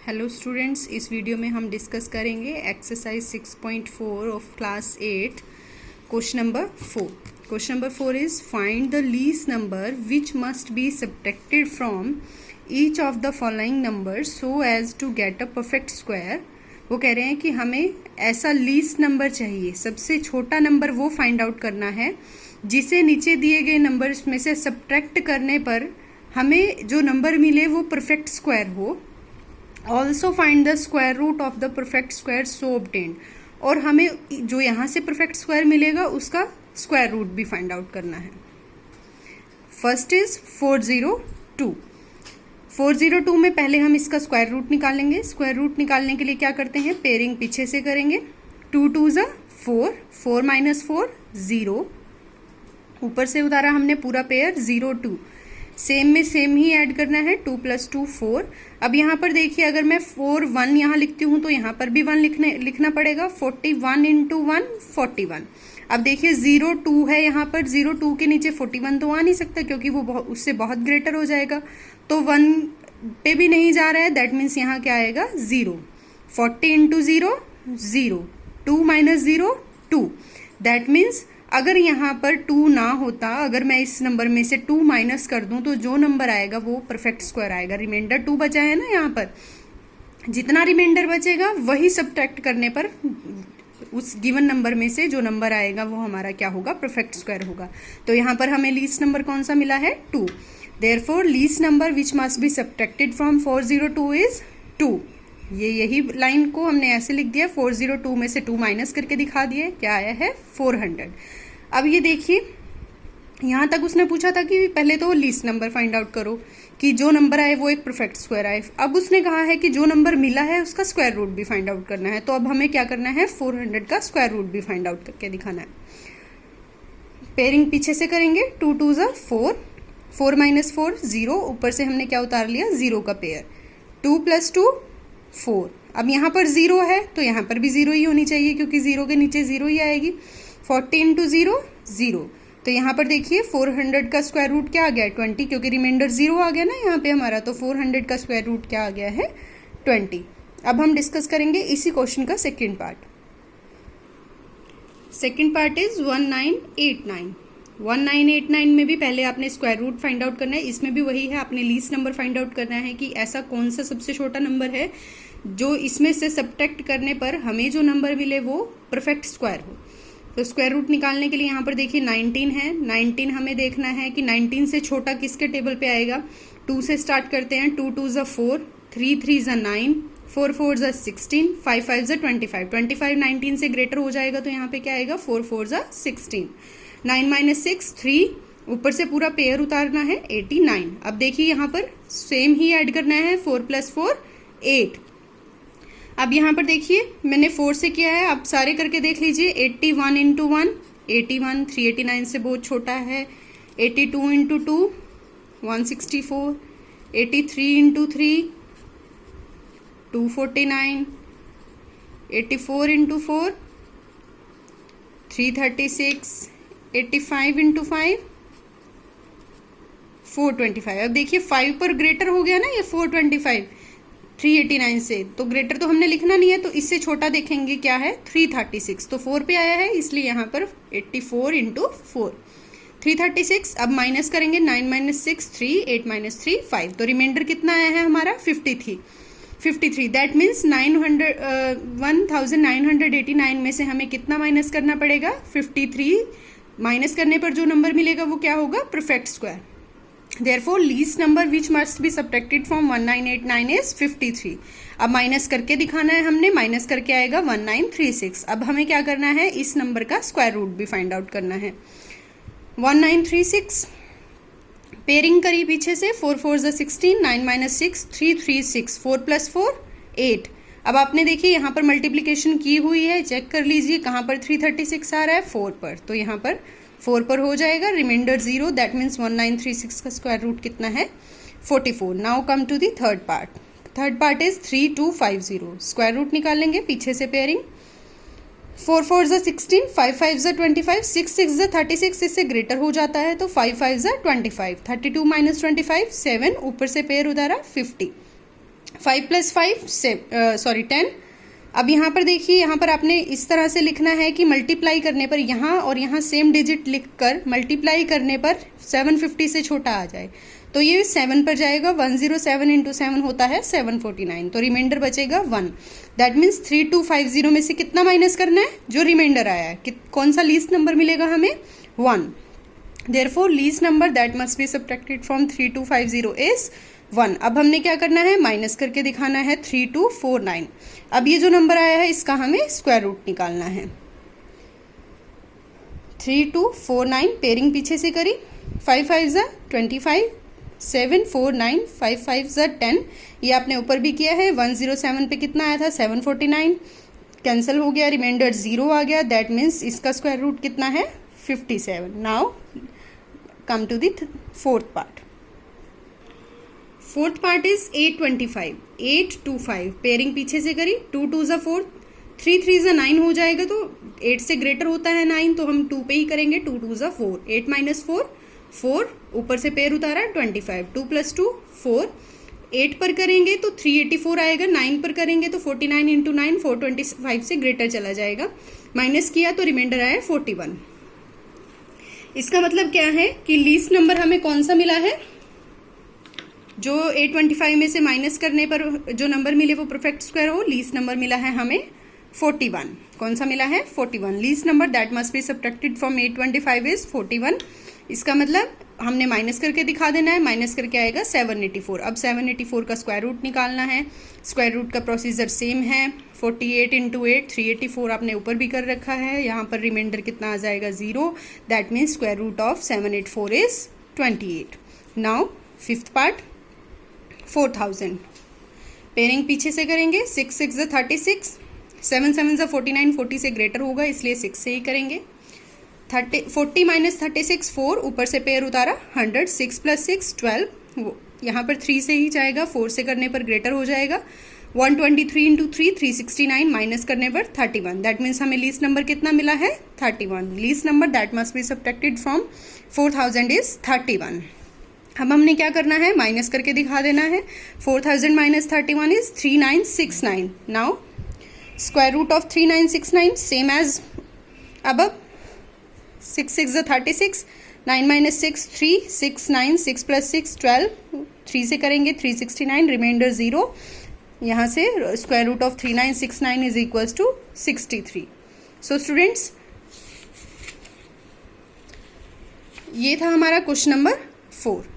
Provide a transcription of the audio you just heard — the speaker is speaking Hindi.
हेलो स्टूडेंट्स, इस वीडियो में हम डिस्कस करेंगे exercise 6.4 of class 8 question number 4. Question number 4 is find the least number which must be subtracted from each of the following number so as to get a perfect square. वो कह रहे हैं कि हमें ऐसा लीस्ट नंबर चाहिए, सबसे छोटा नंबर वो फाइंड आउट करना है जिसे नीचे दिए गए नंबर्स में से सब्ट्रैक्ट करने पर हमें जो नंबर मिले वो परफेक्ट स्क्वायर हो. Also find the square root of the perfect square so obtained. और हमें जो यहाँ से परफेक्ट स्क्वायर मिलेगा उसका स्क्वायर रूट भी फाइंड आउट करना है. First is 402. 402 में पहले हम इसका स्क्वायर रूट निकालेंगे. स्क्वायर रूट निकालने के लिए क्या करते हैं, पेयरिंग पीछे से करेंगे. 2 2 ज़ा 4, 4 माइनस 4 0. ऊपर से उतारा हमने पूरा पेयर 0 2. सेम में सेम ही ऐड करना है. 2 + 2 4. अब यहाँ पर देखिए, अगर मैं 4 1 यहाँ लिखती हूँ तो यहाँ पर भी 1 लिखना पड़ेगा. 41 × 1 41. अब देखिए 0 2 है यहाँ पर. 0 2 के नीचे 41 तो आ नहीं सकता क्योंकि वो उससे बहुत ग्रेटर हो जाएगा. तो 1 पे भी नहीं जा रहा है. दैट मीन्स यहाँ क्या आएगा 0. 40 × 0 0. 2 - 0 2. दैट मीन्स अगर यहाँ पर 2 ना होता, अगर मैं इस नंबर में से 2 माइनस कर दूं तो जो नंबर आएगा वो परफेक्ट स्क्वायर आएगा. रिमाइंडर 2 बचा है ना यहाँ पर. जितना रिमाइंडर बचेगा वही सब्ट्रैक्ट करने पर उस गिवन नंबर में से जो नंबर आएगा वो हमारा क्या होगा, परफेक्ट स्क्वायर होगा. तो यहाँ पर हमें लीस्ट नंबर कौन सा मिला है, 2. Therefore least number which must be subtracted from 402 is 2. यही लाइन को हमने ऐसे लिख दिया. 402 में से 2 माइनस करके दिखा दिए. क्या आया है 400. अब ये देखिए, यहाँ तक उसने पूछा था कि पहले तो लीस्ट नंबर फाइंड आउट करो कि जो नंबर आए वो एक परफेक्ट स्क्वायर आए. अब उसने कहा है कि जो नंबर मिला है उसका स्क्वायर रूट भी फाइंड आउट करना है. तो अब हमें क्या करना है, 400 का स्क्वायर रूट भी फाइंड आउट करके दिखाना है. पेयरिंग पीछे से करेंगे. 2 2 ज़ा 4, 4 माइनस 4 0. ऊपर से हमने क्या उतार लिया, 0 का पेयर. 2 + 2 4. अब यहाँ पर 0 है तो यहाँ पर भी 0 ही होनी चाहिए क्योंकि 0 के नीचे 0 ही आएगी. 40 × 0 0. तो यहाँ पर देखिए 400 का स्क्वायर रूट क्या आ गया, 20, क्योंकि रिमाइंडर 0 आ गया ना यहाँ पे हमारा. तो 400 का स्क्वायर रूट क्या आ गया है, 20. अब हम डिस्कस करेंगे इसी क्वेश्चन का second part. Second part is 1989. 1989 में भी पहले आपने स्क्वायर रूट फाइंड आउट करना है. इसमें भी वही है, आपने लीस्ट नंबर फाइंड आउट करना है कि ऐसा कौन सा सबसे छोटा नंबर है जो इसमें से सब्ट्रैक्ट करने पर हमें जो नंबर मिले वो परफेक्ट स्क्वायर हो. तो स्क्वायर रूट निकालने के लिए यहाँ पर देखिए 19 है. 19 हमें देखना है कि 19 से छोटा किसके टेबल पे आएगा. 2 से स्टार्ट करते हैं. 2 2 ज़ा 4, 3 3 ज़ा 9, 4 4 ज़ा 16, 5 5 ज़ा 25. 25 19 से ग्रेटर हो जाएगा तो यहाँ पे क्या आएगा, 4 4 ज़ा 16. 9 - 6 3. ऊपर से पूरा पेयर उतारना है, 89. अब देखिए यहाँ पर सेम ही ऐड करना है. 4 + 4 8. अब यहाँ पर देखिए मैंने 4 से किया है. आप सारे करके देख लीजिए. 81 × 1 81, 389 से बहुत छोटा है. 82 × 2 164, 83 × 3 249, 84 × 4 336, 85 × 5 425. अब देखिए 5 पर ग्रेटर हो गया ना ये 425 389 से, तो ग्रेटर तो हमने लिखना नहीं है. तो इससे छोटा देखेंगे क्या है, 336. तो 4 पे आया है इसलिए यहाँ पर 84 × 4 336. अब माइनस करेंगे. 9 - 6 3, 8 - 3 5. तो रिमाइंडर कितना आया है हमारा, 53. दैट मीन्स 1989 में से हमें कितना माइनस करना पड़ेगा, 53. माइनस करने पर जो नंबर मिलेगा वो क्या होगा, perfect square. Therefore, least number which must be subtracted from 1989 is 53. अब माइनस करके दिखाना है हमने. माइनस करके आएगा 1936. अब हमें क्या करना है, इस नंबर का स्क्वायर रूट भी फाइंड आउट करना है. 1936 पेयरिंग करी पीछे से. 4 4 ज़ा 16, 9 - 6 336, 4 + 4 8. अब आपने देखिए यहाँ पर मल्टीप्लीकेशन की हुई है, चेक कर लीजिए कहाँ पर 336 आ रहा है, 4 पर. तो यहाँ पर 4 पर हो जाएगा. रिमाइंडर 0. दैट मीन्स 1936 का स्क्वायर रूट कितना है, 44. Now come to the third part. Third part is 3250. Square root निकालेंगे पीछे से पेयरिंग. 4 4 ज़ा 16, 5 5 ज़ा 25, 6 6 ज़ा 36. इससे ग्रेटर हो जाता है तो 5 5 ज़ा 25. 32 - 25 7. ऊपर से पेयर उतारा 50. 5 + 5 10। अब यहाँ पर देखिए, यहाँ पर आपने इस तरह से लिखना है कि मल्टीप्लाई करने पर यहाँ और यहाँ सेम डिजिट लिखकर मल्टीप्लाई करने पर 750 से छोटा आ जाए, तो ये 7 पर जाएगा। 107 × 7 होता है 749, तो रिमाइंडर बचेगा 1। दैट मीन्स 3250 में से कितना माइनस करना है, जो रिमाइंडर आया है, कौन सा लीस्ट नंबर मिलेगा हमें, 1। Therefore least number that must be subtracted from 3250 is 1। अब हमने क्या करना है, माइनस करके दिखाना है 3249। अब ये जो नंबर आया है इसका हमें स्क्वायर रूट निकालना है। 3249 पेयरिंग पीछे से करी, 5 5 ज़ा 25, 7 4 9, 5 5 ज़ा 10। ये आपने ऊपर भी किया है। 107 पे कितना आया था, 749, कैंसिल हो गया, रिमाइंडर 0 आ गया। दैट मीन्स इसका स्क्वायर रूट कितना है, 57। Now come to the fourth part. Fourth part is 825, 825 pairing पीछे से करी, 2 2 ज़ा 4, 3 3 ज़ा 9 हो जाएगा, तो 8 से ग्रेटर होता है 9, तो हम 2 पे ही करेंगे। 2 2 ज़ा 4, 8 - 4 4, ऊपर से पेयर उतारा 25, 2 + 2 4। 8 पर करेंगे तो 384 आएगा, 9 पर करेंगे तो 49 × 9 425 से ग्रेटर चला जाएगा। माइनस किया तो रिमाइंडर आया 41। इसका मतलब क्या है कि लीस्ट नंबर हमें कौन सा मिला है, जो 825 में से माइनस करने पर जो नंबर मिले वो परफेक्ट स्क्वायर हो। लीस्ट नंबर मिला है हमें 41। कौन सा मिला है, 41। Least number that must be subtracted from 825 is 41। इसका मतलब हमने माइनस करके दिखा देना है, माइनस करके आएगा 784। अब 784 का स्क्वायर रूट निकालना है। स्क्वायर रूट का प्रोसीजर सेम है, 48 × 8 384 आपने ऊपर भी कर रखा है। यहाँ पर रिमाइंडर कितना आ जाएगा, 0। That means square root of 784 is 28। Now fifth part 4000 pairing पीछे से करेंगे। 6 6 ज़ा 36, 7 7 ज़ा 49, 40 से ग्रेटर होगा इसलिए 6 से ही करेंगे। 40 - 36 4, ऊपर से पेयर उतारा 100, 6 + 6 12, वो यहाँ पर 3 से ही जाएगा, 4 से करने पर ग्रेटर हो जाएगा। 123 × 3 369, माइनस करने पर 31। दैट मीन्स हमें लीस्ट नंबर कितना मिला है, 31। Least number that must be subtracted from 4000 is 31। अब हमने क्या करना है, माइनस करके दिखा देना है। 4000 - 31 is 3969। Now square root of 3969 same as अब 6 6 ज़ा 36, 9 - 6 3, 6 9, 6 + 6 12, 3 से करेंगे 369, रिमाइंडर 0। यहाँ से square root of 3969 is equals to 63। So students, ये था हमारा क्वेश्चन नंबर 4।